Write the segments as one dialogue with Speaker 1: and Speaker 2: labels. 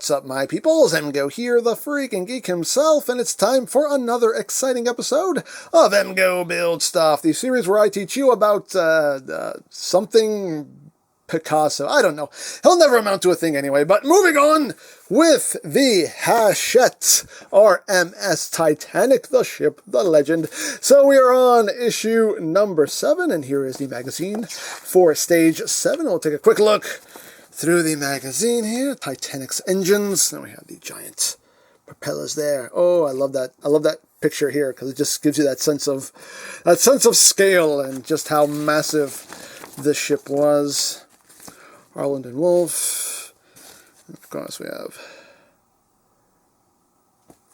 Speaker 1: What's up, my peoples? EmGo here, the freaking geek himself, and it's time for another exciting episode of EmGo Build Stuff, the series where I teach you about something Picasso. I don't know. He'll never amount to a thing anyway, but moving on with the Hachette R.M.S. Titanic, the ship, the legend. So we are on issue number 7, and here is the magazine for stage 7. We'll take a quick look through the magazine here. Titanic's engines. Then we have the giant propellers there. Oh, I love that. I love that picture here because it just gives you that sense of scale and just how massive this ship was. Harland and Wolff. And of course, we have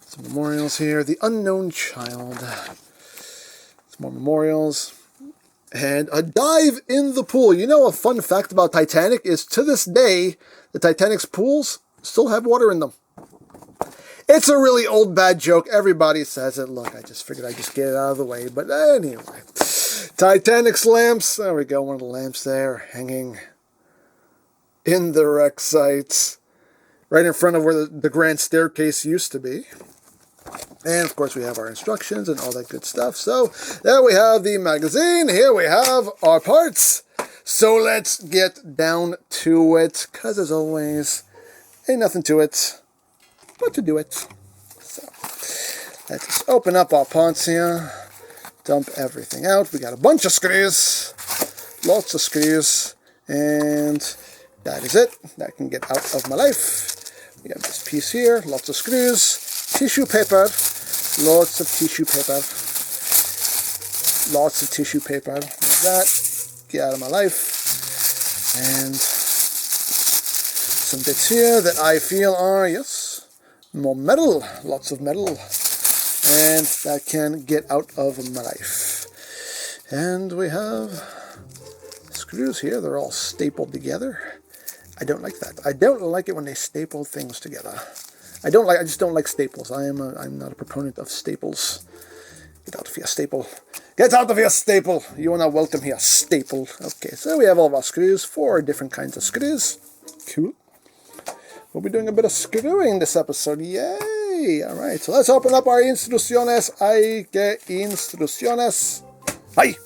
Speaker 1: some memorials here. The Unknown Child. Some more memorials. And a dive in the pool. You know, a fun fact about Titanic is to this day, the Titanic's pools still have water in them. It's a really old bad joke. Everybody says it. Look, I just figured I'd just get it out of the way. But anyway. Titanic's lamps. There we go. One of the lamps there hanging in the wreck site, right in front of where the grand staircase used to be. And of course we have our instructions and all that good stuff. So there we have the magazine. Here we have our parts. So let's get down to it, because as always, ain't nothing to it but to do it. So let's just open up our parts here, dump everything out. We got a bunch of screws, lots of screws, and that is it. That can get out of my life. We have this piece here, lots of screws, tissue paper, lots of tissue paper, lots of tissue paper. Like that, get out of my life. And some bits here that I feel are, yes, more metal, lots of metal. And that can get out of my life. And we have screws here, they're all stapled together. I don't like that. I don't like it when they staple things together. I just don't like staples. I'm not a proponent of staples. Get out of here, staple. Get out of here, staple. You are not welcome here, staple. Okay, so we have all of our screws, 4 different kinds of screws. Cool. We'll be doing a bit of screwing this episode. Yay! All right, so let's open up our instrucciones. Ay, que instrucciones. Ay!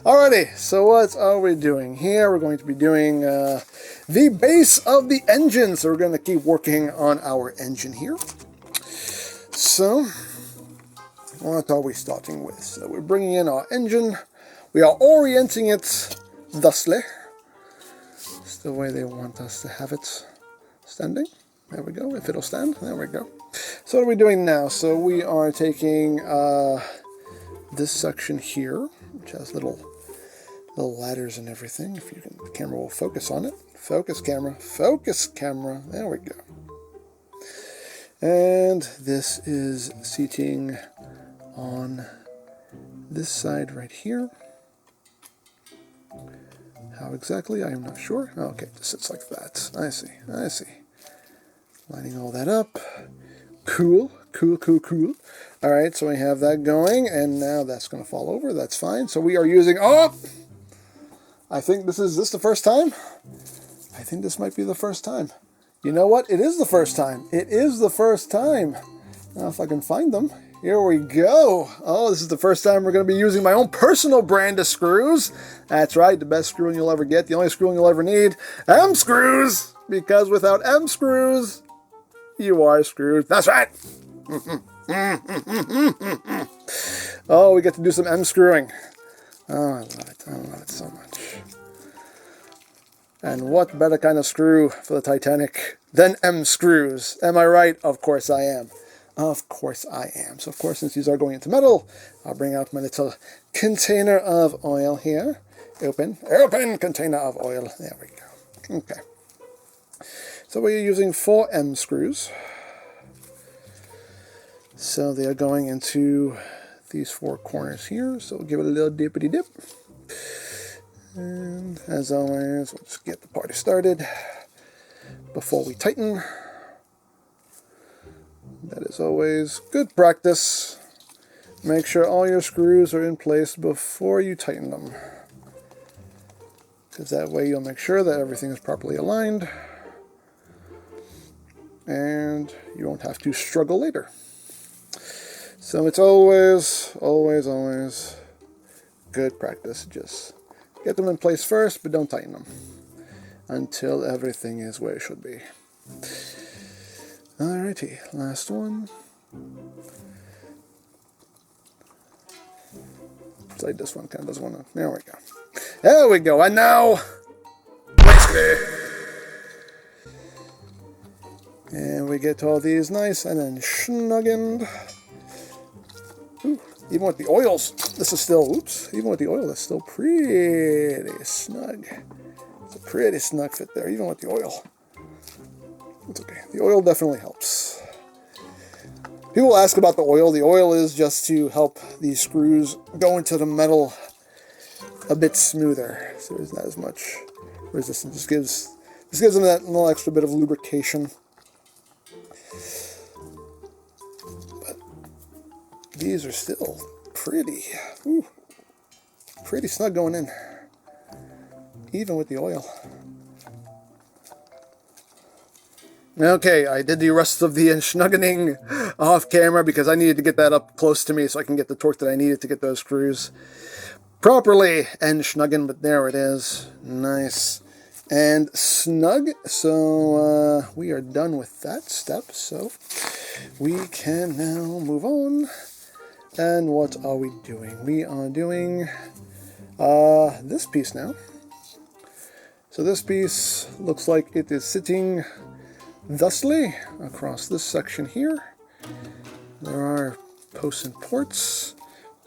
Speaker 1: Alrighty, so what are we doing here? We're going to be doing the base of the engine. So we're going to keep working on our engine here. So, what are we starting with? So we're bringing in our engine. We are orienting it thusly. It's the way they want us to have it standing. There we go, if it'll stand. There we go. So what are we doing now? So we are taking this section here, which has little ladders and everything. If you can, the camera will focus on it. Focus camera, focus camera. There we go. And this is seating on this side right here. How exactly? I am not sure. Okay, it sits like that. I see, I see. Lining all that up. Cool, cool, cool, cool. All right, so we have that going, and now that's going to fall over. That's fine. So we are using... Oh! I think this is the first time? I think this might be the first time. You know what? It is the first time. It is the first time. Now if I can find them. Here we go. Oh, this is the first time we're going to be using my own personal brand of screws. That's right, the best screwing you'll ever get. The only screwing you'll ever need. M screws! Because without M screws, you are screwed. That's right! Oh, we get to do some M screwing. Oh, I love it. I love it so much. And what better kind of screw for the Titanic than M screws? Am I right? Of course I am. Of course I am. So of course, since these are going into metal, I'll bring out my little container of oil here. Open container of oil. There we go. Okay. So we're using 4 M screws. So they are going into these 4 corners here. So we'll give it a little dippity dip. And as always, we'll just get the party started before we tighten. That is always good practice. Make sure all your screws are in place before you tighten them, because that way you'll make sure that everything is properly aligned. and you won't have to struggle later. So it's always, always, always good practice. Just get them in place first, but don't tighten them until everything is where it should be. Alrighty, last one. It's like this one kind of doesn't want to. There we go. There we go. And now, and we get all these nice and then snuggened. Ooh, even with the oils, this is still, oops, even with the oil, that's still pretty snug. It's a pretty snug fit there, even with the oil. It's okay. The oil definitely helps. People ask about the oil. The oil is just to help these screws go into the metal a bit smoother, so there's not as much resistance. Just gives them that little extra bit of lubrication. But these are still pretty, pretty snug going in, even with the oil. Okay, I did the rest of the snuggening off camera because I needed to get that up close to me so I can get the torque that I needed to get those screws properly and snuggen, but there it is. Nice and snug. So we are done with that step, so we can now move on. And what are we doing? We are doing this piece now. So this piece looks like it is sitting thusly across this section here. There are posts and ports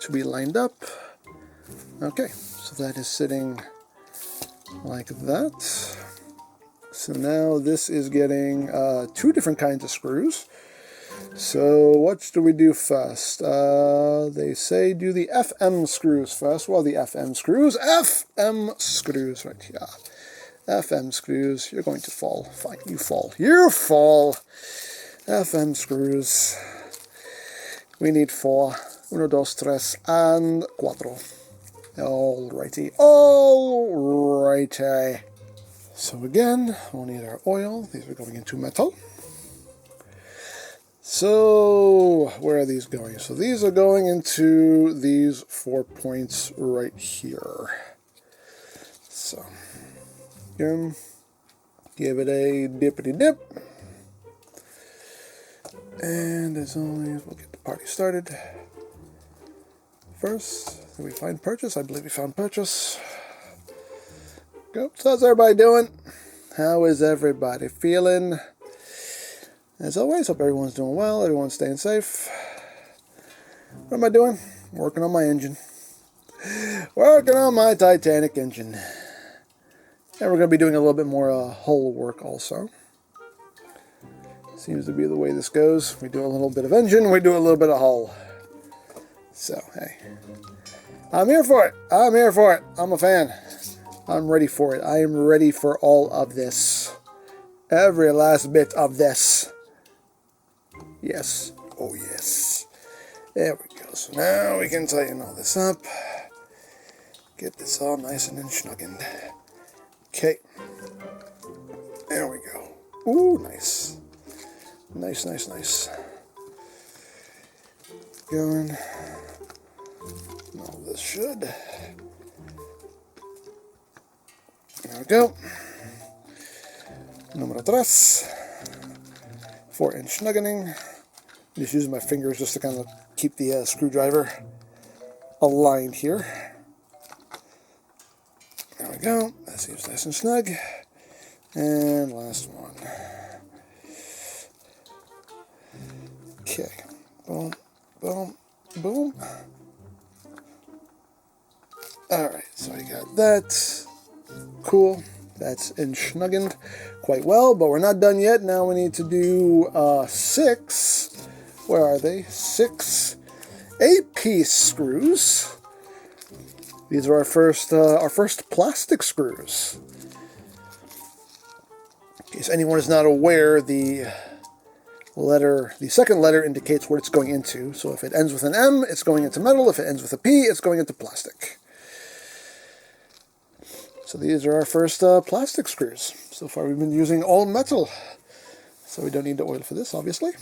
Speaker 1: to be lined up. Okay, so that is sitting like that. So now this is getting two different kinds of screws. So what do we do first? They say do the FKim screws first. Well, the FKim screws, right here. FKim screws, you're going to fall. Fine, you fall. You fall. FKim screws. We need 4. 1, 2, 3, and 4. Alrighty. Alrighty. So again, we'll need our oil. These are going into metal. So, where are these going? So these are going into these 4 points right here. So, again, give it a dippity dip. And as always, we'll get the party started. First, did we find purchase? I believe we found purchase. Go. So how's everybody doing? How is everybody feeling? As always, hope everyone's doing well, everyone's staying safe. What am I doing? Working on my engine. Working on my Titanic engine. And we're going to be doing a little bit more hull work also. Seems to be the way this goes. We do a little bit of engine, we do a little bit of hull. So, hey. I'm here for it. I'm here for it. I'm a fan. I'm ready for it. I am ready for all of this. Every last bit of this. Yes. Oh, yes. There we go. So now we can tighten all this up. Get this all nice and snuggened. Okay. There we go. Ooh, nice. Nice, nice, nice. Going. All this should. There we go. Número 3. 4-inch snuggening. Just using my fingers just to kind of keep the screwdriver aligned here. There we go. That seems nice and snug. And last one. Okay. Boom, boom, boom. Alright, so I got that. Cool. That's snuggened quite well, but we're not done yet. Now we need to do 6. Where are they? 6 8-piece screws. These are our first plastic screws. In case anyone is not aware, the second letter indicates what it's going into. So if it ends with an M, it's going into metal. If it ends with a P, it's going into plastic. So these are our first plastic screws. So far we've been using all metal So we don't need the oil for this, obviously.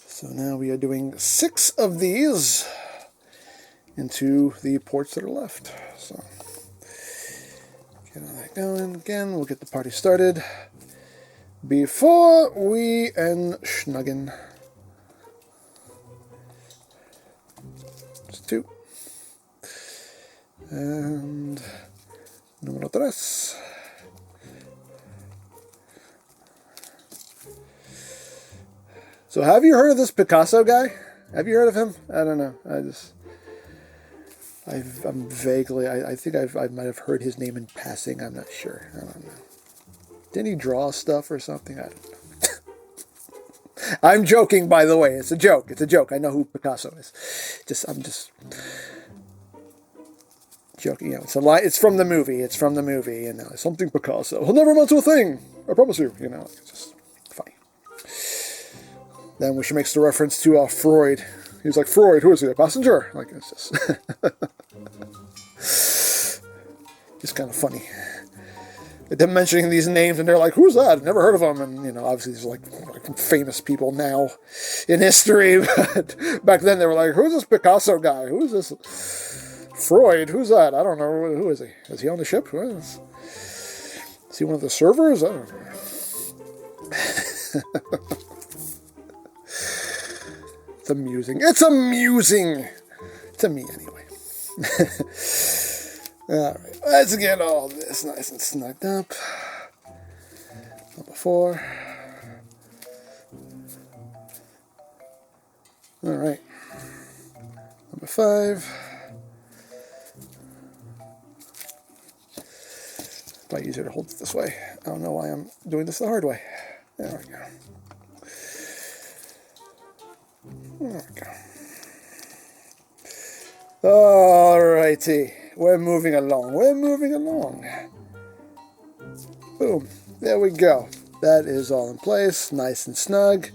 Speaker 1: So now we are doing 6 of these into the ports that are left. So get all that going again. We'll get the party started before we end schnuggin. Just 2. And número 3. So have you heard of this Picasso guy? Have you heard of him? I don't know. I'm vaguely, I think I might have heard his name in passing. I'm not sure. I don't know. Didn't he draw stuff or something? I don't know. I'm joking, by the way. It's a joke. It's a joke. I know who Picasso is. I'm just joking. You know, it's a lie. It's from the movie. It's from the movie. You know, something Picasso. He'll never amount to a thing. I promise you. You know, it's just funny. Then when she makes the reference to Freud. He's like, Freud, who is he, a passenger? Like, it's just... it's kind of funny. Them mentioning these names, and they're like, who's that? I've never heard of him. And, you know, obviously there's like famous people now in history. But back then they were like, who's this Picasso guy? Who's this Freud? Who's that? I don't know. Who is he? Is he on the ship? Is he one of the servers? I don't know. It's amusing. It's amusing! To me, anyway. Alright, let's get all this nice and snugged up. Number 4. Alright. Number 5. It's probably easier to hold it this way. I don't know why I'm doing this the hard way. There we go. There we go. Alrighty. We're moving along. We're moving along. Boom. There we go. That is all in place. Nice and snug.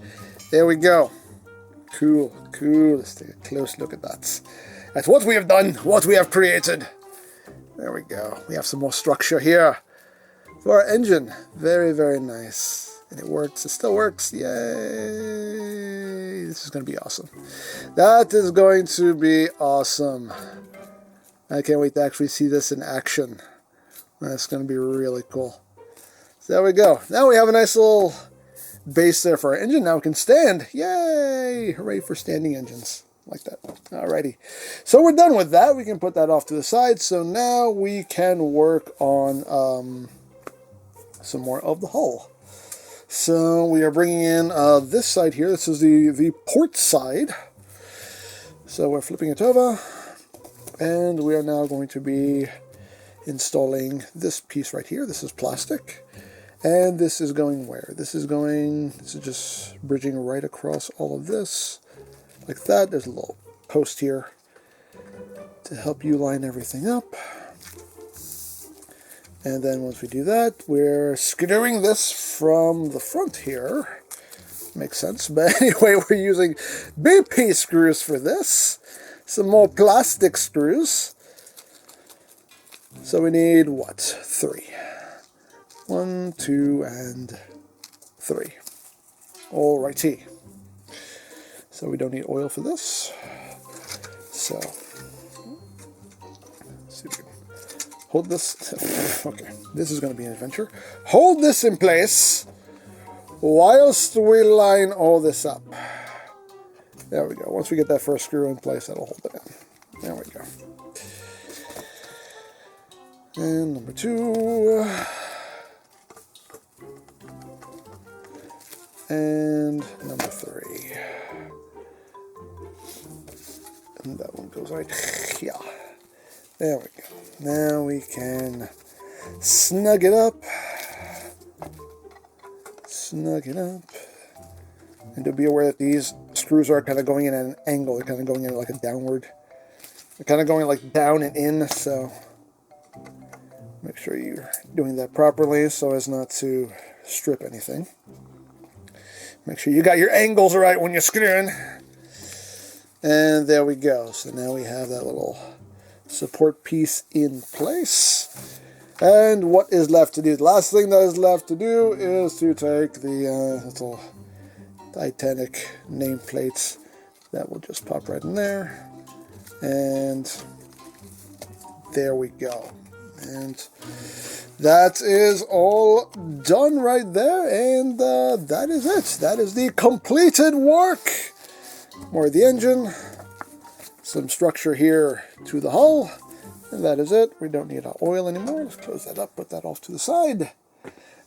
Speaker 1: There we go. Cool. Cool. Let's take a close look at that. That's what we have done. What we have created. There we go. We have some more structure here for our engine. Very, very nice. And it works. It still works. Yay. This is going to be awesome. That is going to be awesome. I can't wait to actually see this in action. That's going to be really cool. So there we go. Now we have a nice little base there for our engine. Now it can stand. Yay. Hooray for standing engines. Like that. Alrighty. So we're done with that. We can put that off to the side. So now we can work on some more of the hull. So we are bringing in this side here. This is the port side. So we're flipping it over. And we are now going to be installing this piece right here. This is plastic. And this is going where? This is just bridging right across all of this. Like that. There's a little post here to help you line everything up. And then once we do that, we're screwing this from the front here. Makes sense. But anyway, we're using BP screws for this. Some more plastic screws. So we need, what? 3. 1, 2, and 3. Alrighty. So we don't need oil for this. So, let's see if we can hold this. Okay, this is going to be an adventure. Hold this in place whilst we line all this up. There we go. Once we get that first screw in place, that'll hold it in. There we go. And number 2. And number 3. And that one goes right here. There we go. Now we can snug it up. Snug it up. And to be aware that these screws are kind of going in at an angle. They're kind of going in like a downward. They're kind of going like down and in, so make sure you're doing that properly so as not to strip anything. Make sure you got your angles right when you're screwing. And there we go. So now we have that little support piece in place. And what is left to do? The last thing that is left to do is to take the little Titanic nameplates. That will just pop right in there. And there we go. And that is all done right there. And that is it. That is the completed work. More of the engine. Some structure here to the hull. And that is it. We don't need our oil anymore. Let's close that up, put that off to the side.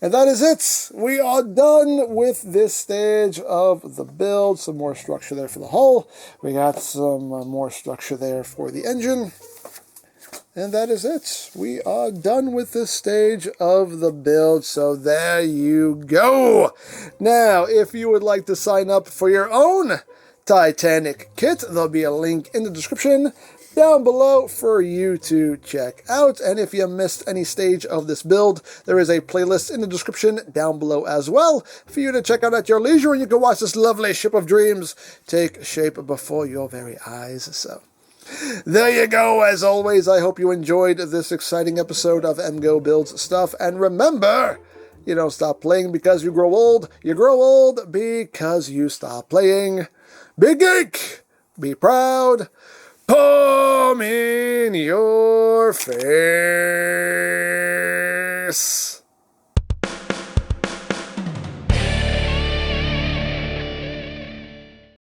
Speaker 1: And that is it. We are done with this stage of the build. Some more structure there for the hull. We got some more structure there for the engine. And that is it. We are done with this stage of the build. So there you go. Now, if you would like to sign up for your own Titanic kit, there'll be a link in the description down below for you to check out. And if you missed any stage of this build, there is a playlist in the description down below as well for you to check out at your leisure, and you can watch this lovely ship of dreams take shape before your very eyes. So there you go. As always, I hope you enjoyed this exciting episode of EmGo Builds Stuff. And remember, you don't stop playing because you grow old. You grow old because you stop playing. Be geek, be proud, palm in your face.